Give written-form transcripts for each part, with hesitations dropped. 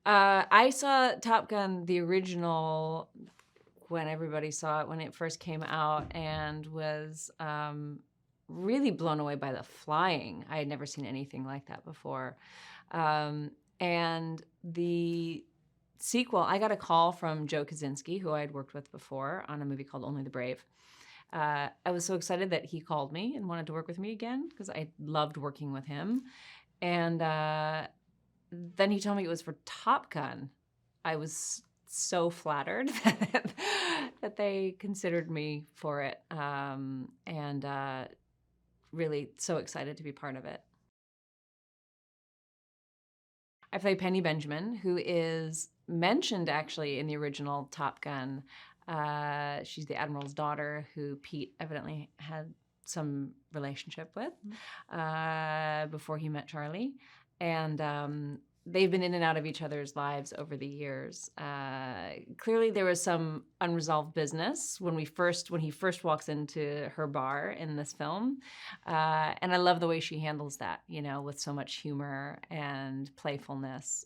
I saw Top Gun, the original, when everybody saw it when it first came out, and was really blown away by the flying. I had never seen anything like that before. And the sequel, I got a call from Joe Kosinski, who I had worked with before on a movie called Only the Brave. I was so excited that he called me and wanted to work with me again because I loved working with him. And then he told me it was for Top Gun. I was so flattered that they considered me for it, and really so excited to be part of it. I play Penny Benjamin, who is mentioned actually in the original Top Gun. She's the Admiral's daughter who Pete evidently had some relationship with before he met Charlie. And they've been in and out of each other's lives over the years. Clearly there was some unresolved business when he first walks into her bar in this film. And I love the way she handles that, with so much humor and playfulness.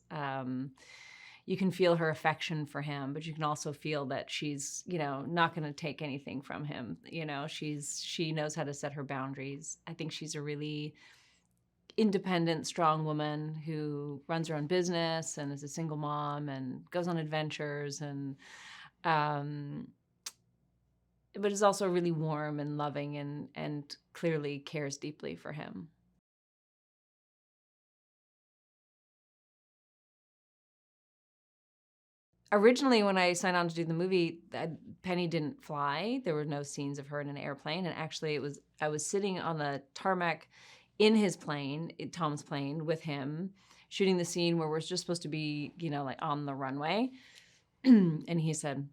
You can feel her affection for him, but you can also feel that she's, not going to take anything from him. She knows how to set her boundaries. I think she's a really independent, strong woman who runs her own business and is a single mom and goes on adventures, and but is also really warm and loving and clearly cares deeply for him. Originally, when I signed on to do the movie, Penny didn't fly. There were no scenes of her in an airplane, and actually I was sitting on the tarmac in his plane, Tom's plane, with him, shooting the scene where we're just supposed to be, like on the runway. And he said,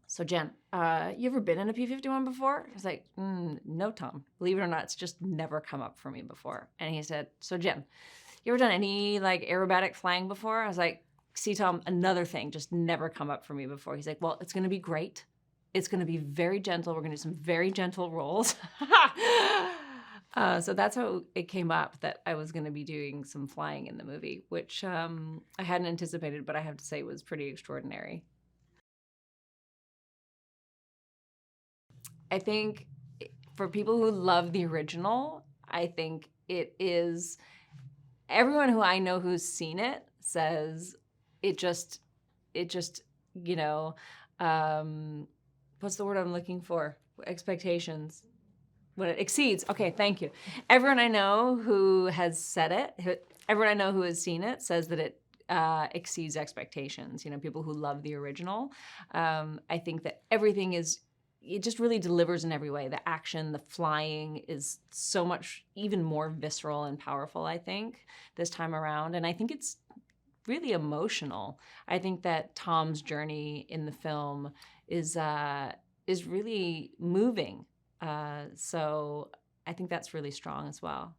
"So Jen, you ever been in a P-51 before?" I was like, "No, Tom. Believe it or not, it's just never come up for me before." And he said, "So Jen, you ever done any like aerobatic flying before?" I was like, "See, Tom, another thing just never come up for me before." He's like, "Well, it's going to be great. It's going to be very gentle. We're going to do some very gentle rolls." So that's how it came up that I was going to be doing some flying in the movie, which I hadn't anticipated, but I have to say was pretty extraordinary. I think for people who love the original, I think it is, everyone who I know who's seen it says it just, you know, what's the word I'm looking for? Expectations. When it exceeds. Okay, thank you. Everyone I know who has said it, everyone I know who has seen it says that it exceeds expectations. People who love the original. I think that everything it just really delivers in every way. The action, the flying is so much, even more visceral and powerful, I think, this time around. And I think it's really emotional. I think that Tom's journey in the film is really moving. So I think that's really strong as well.